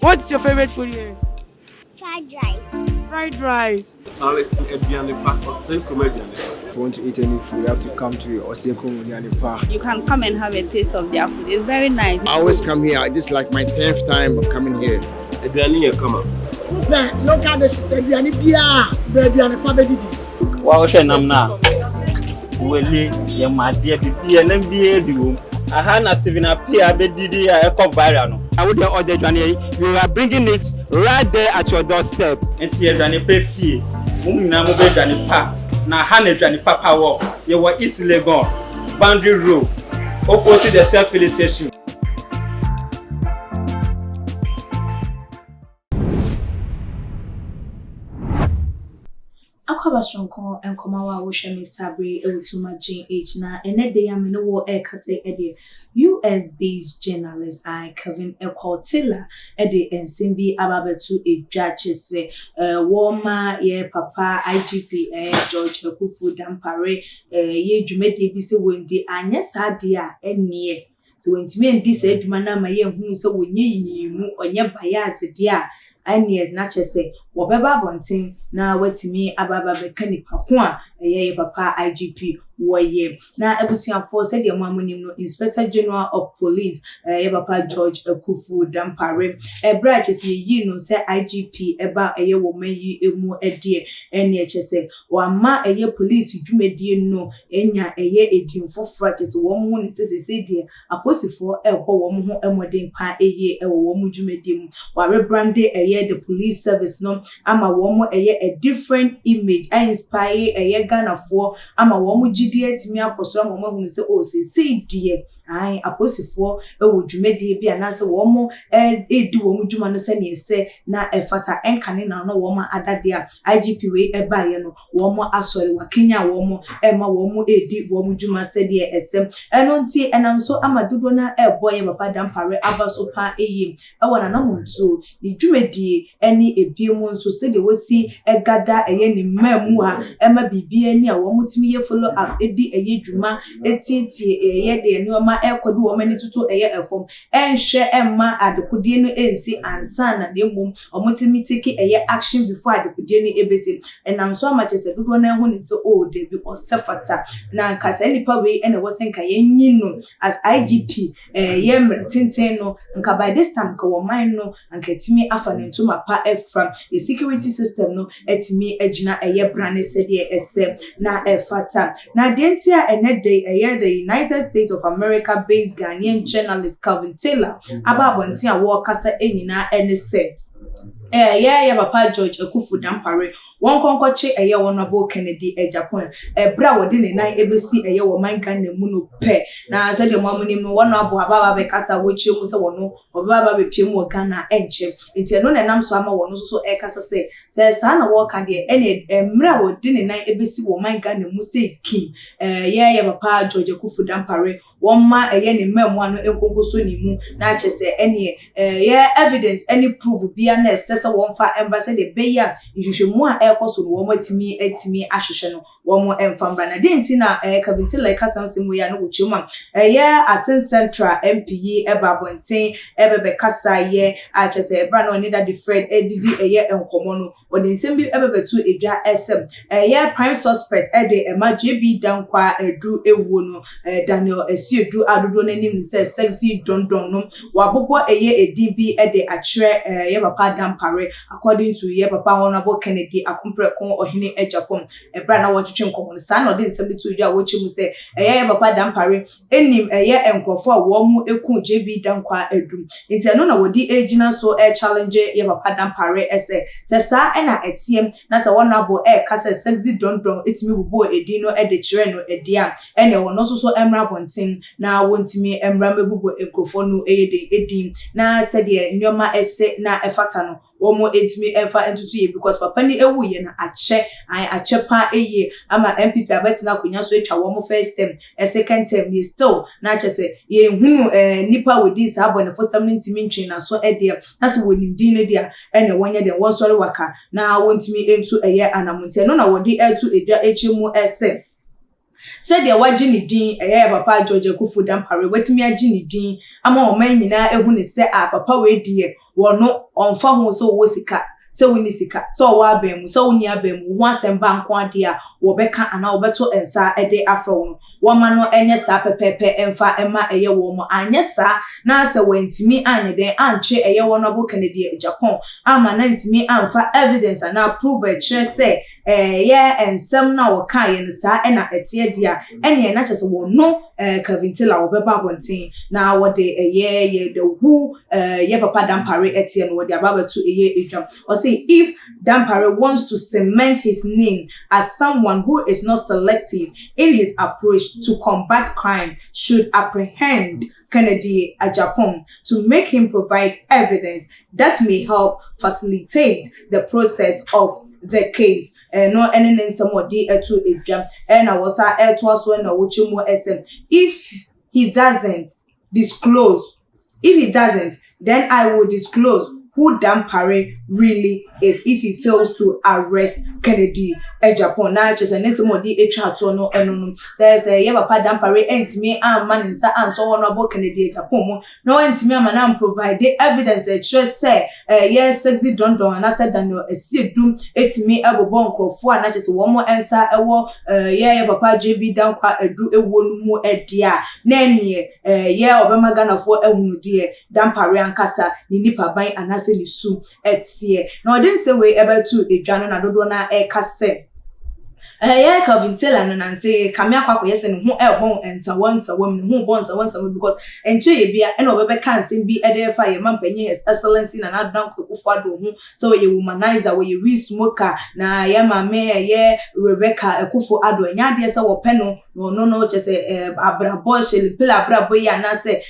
What's your favorite food here? Fried rice. Fried rice. Sorry, if you want to eat any food, you have to come to Osenko Park. You can come and have a taste of their food. It's very nice. I always come here. This is like my 10th time of coming here. Local dishes, Adriani Bia, Adriani Pabediti. Wow, Shenamna. Well, you my dear BB and MBA. I had a 7 up here, Bedidi, a viral. I would order Johnny. You are bringing it right there at your doorstep. And see, Johnny pay fee. Namu Johnny Pa. Now, Hannah Johnny Papa walk. You were easily gone. Boundary Road. Opposite the self-filling station. Akwaba Stronko and Komawa Woshemi Sabri Ewutuma H na enede ya menowo kase ede US based journalist Kevin Ekotila ede ensimbi ababetu edwachese woma ye papa IGP George Ekufu Dampare ye dwumede bi se wondi anya sade a enie so wentimi endi se adwuma na ma ye hu se wonye yiyimu onye bias de a anie na chese wobeba bonten na watimi ababa mechanical ko a ye papa IGP woye na ebutuafo said the mamunim no Inspector General of Police ye papa George Ekufu Dampare branch se yi no say IGP eba ye wo mayi emu ede ene chese wama ye police dwumedie no enya ye edinfo frachese wo mu ne sese de aposifo ekọ wo mu ho emoden pa eye wo mu dwumedie mu wa rebrande ye the police service no ama wo mu a different image I inspire Ghana for ama wo mu gidie timi akoso ama wo hu se o se die ai aposifo ewo dwumedie bi anase wo mu edi wo mu dwuma no se ne se na efata enkane na no wo ma adade a IGP we eba ye no wo mu asori wa Kenya wo mu ema wo mu edi wo mu dwuma se de esem eno nti enam so amadodo na eboye papa Dampare abaso pa eyim ewona na montu ni dwumedie eni ebiemu nso se de wosi egada eye ni mamu a ema bibia ni a wo mutimi ye follow up edi eye dwuma etiti eye de ni oma ekodu wo mani tutu eye efom enhwe emma adekodie no ensi ansa na nemum omutimi take eye action before adekodie no ebese enam so amachese dodo na ehu ni se o de bi osefata na nkasa nipa we ene wosenka yenyi no as IGP ye mretenten no nka by this time ka wo man no nka timi afa nentuma pa from the security system no etimi agina eye brane sede ese na efata na dentia enede eye the United States of America based Ghanaian journalist Calvin Taylor ababonti a wo kasa enyina enese yeah papa George Ekufu Dampare won konkoche eye wonabo Kennedy Japan bra wodi ne nan ebesi eye wo man Ghana mu no pe na se de mamunim no wono abo ababa be kasa wo chie mu se wono obaba be pie mu Ghana enche enti no nenam so ama wono so kasa se sa na wo ka de ene mra wodi ne nan ebesi wo man Ghana mu se kim yeah papa George Ekufu Dampare won eye ne mamu ano enkonko so ni mu na chese ene evidence any proof bia na sesa wonfa embassy de beya ihwehwemu a ekoso no wo matimi ahwehwe no wo mo emfambra na denti na Calvin Taylor kasansem we ya no wochuma Asen Central MPE ebabonten ebebe kasa ye achese ebra no ni that Fred edidi enkomo no odensem bi ebebetu edwa SM prime suspect de ema JB Dankwa edu ewo no Daniel Esiedu adodo nanim se sexy dondon no wabobo edibi de achre ye papa Dampare according to ye papa honorable Kennedy Akompreko ohene Japan ebra na wotwetwe nkomo sa na ode nsem bitu dwa wochimu se ye papa Dampare enim enkrofo a wo mu eku JB Dankwa edum nti eno na wodi agina so challenge ye papa Dampare ese se sa na etiem na se honorable kasa sexy dondon etimi bubo edino de chire no edia ene wono so emra bonten na wontimi emra mebubo enkrofo no eyede edim na se de nyoma ese na efata no womo etimi efa entutu ye because papa ni ewu ye na ache pa eye ama MPP abetina konya so etwa womo first term second term ye still na chese ye hunu nipa wodi sa abo ne for 70 ntwi na so ede na se wonim din ne dia ene wonye de won sori waka na wontimi entu eye anamonte no na wodi etu edwa echimu ese Said the wagini din papa George Kufu Dampare wetimi agini din ama o man nyina ehu ne se papa we die wo no onfa ho so wo sika se woni sika so wa abem so woni abem wo asemba nko ade a wo beka ana wo beto ensa ede afro no wo ma no enye sa pepepe emfa ema eye wo mo anye sa na se wentimi anye den anche eye wo no bo Canada Japan ama na ntimi amfa evidence ana prove e chere se ensem na wo kan ye sa na etie dia ene na chese wo no Kavintila wo beba bonten na wo de ye the who ye papa Dampare etie no wo de ababa to edwam or say if Dampare wants to cement his name as someone who is not selective in his approach to combat crime, should apprehend Kennedy Japan to make him provide evidence that may help facilitate the process of the case. No any somebody to a jump and I was also no which more SM. If he doesn't disclose, then I will disclose who Dampare really is if he fails to arrest Kennedy Japan. Now just an somebody a chat or no says yeah papa Dampare entime am man in sa so one about Kennedy Japan no entime man provide the evidence a just say yes sexy don and I said Daniel esidum etime abobon krofo and just one more answer ewo yeah papa JB Dankwa edu ewo no mu edia na enie yeah obema Ghana for ehunu die Dampare ankasa ni nipa ban anase ni su etie no didn't say we able to edwane na dodo na kase Kavintila and say Kamia Kwako yes and who elbon and so once a woman who bonds a once a woman because and che be and over can't be a fire man penny his excellency and I don't ufado so you womanizer where you re smoker na yama me Rebecca a kufu ado and yadia so penno no just abra bosh pilla bra boy and I say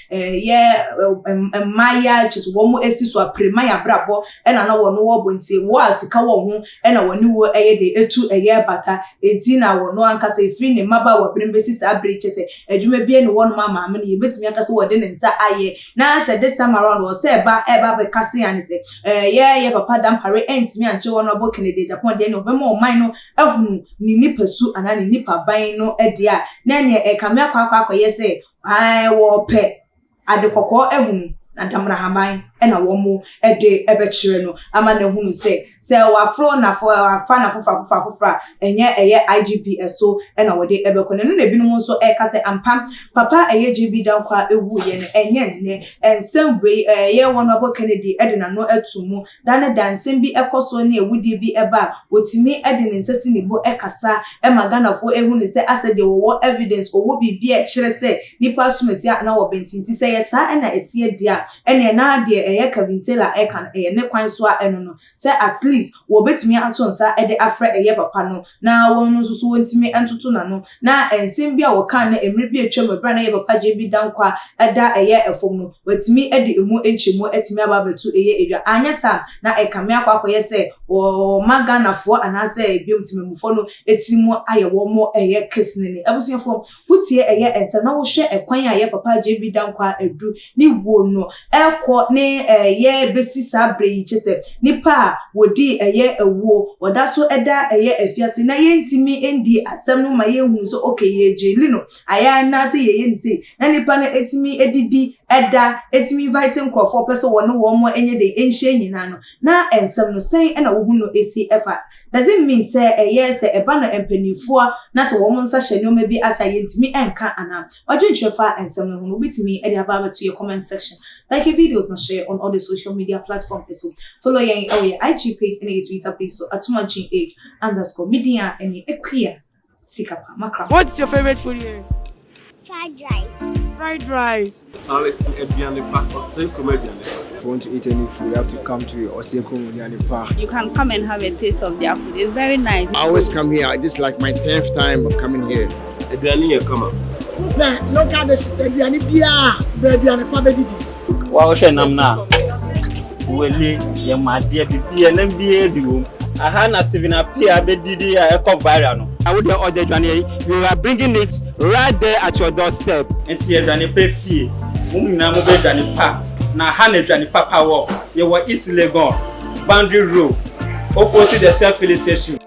Maya just one more essis or premaya brabo and I know one more when say was the kawo and I knew a 2 a year butter Etina wo no anka say free ne maba wo brembesi sa breche say adwuma bia ne won mama me ne betimi aka say wo de ne nsa aye na say this time around wo say eba be kase an say yeah papa Dampare entimi anche wo no bo Canada Japan de ne obema o man no ahunu ni nipasu ana ni nipa ban no ede a na ne kame akwa ye say ai wo pe ade kokko ahunu na damra haman ena wo mo ede ebekire no ama na hunu say wa fro na for fa na fofra enye IGP eso ena wo de ebekone no na binum nso ka say ampa papa JB Dankwa ewu ye ne enye ne ensem we ye won abo Kennedy ede na no atumu dan dansem bi ekoso na ewudi bi eba wotimi ede ne nsasi ne bo ekasa ema Ghana fo ehunu say ase de wo evidence owo bi e kire say nipa sumesi na wo bentinti say ye sa ena etie dia ena na de Kavintila kan ne kwan so a eno no say at least wo betimi ato nsa ede afra papa no na won no so wontimi entoto na no na ensem bia wo kan na emre bi atwa mabra na papa JB Dankwa eda efom no wetimi ede emu enchemu etimi ababetu edwa anyesa na ekame akwa ye say wo magana fo anase biom timemufo no etimu aye wo mo kesne ne abusuafo wutie ensem na wo hwe ekwan a papa JB Dankwa edu ni wo no ekọ ne besi sabre yi chese nipa wodi ewo oda so eda afiase na yentimi endi asem no ma yehu so okay ye jeli no aya na se ye ni se na nipa na etimi edidi eda etimi inviting crowd person wono wo mo enye de enhye nyina no na ensem no sen na wo hu no esi efa doesn't mean say yes eba no empanifo na se wo mo nsa hye no ma bi asa yentimi enka ana odwentwefa ensem no hu bitimi edi ababa to your comment section. Like your videos and share on all the social media platforms. So follow your IG page and your Twitter page. So @GH_media and Equia Sikapa Makra. What's your favorite food here? Fried rice. Fried rice. If you want to eat any food, you have to come to Osenko Park. You can come and have a taste of their food. It's very nice. I always come here. This is like my 10th time of coming here. No kind said biani bia biani pa bedidi wa wo hwe nam na wele ye made bibia na bia diwo aha na Stephen Apia bedidi a ekọ viral no I would order dwane you are bringing it right there at your doorstep enti ye dwane pa fie mumina mo be dwane pa na ha na dwane papa wo ye wo East Legon boundary road opposite the self-filling station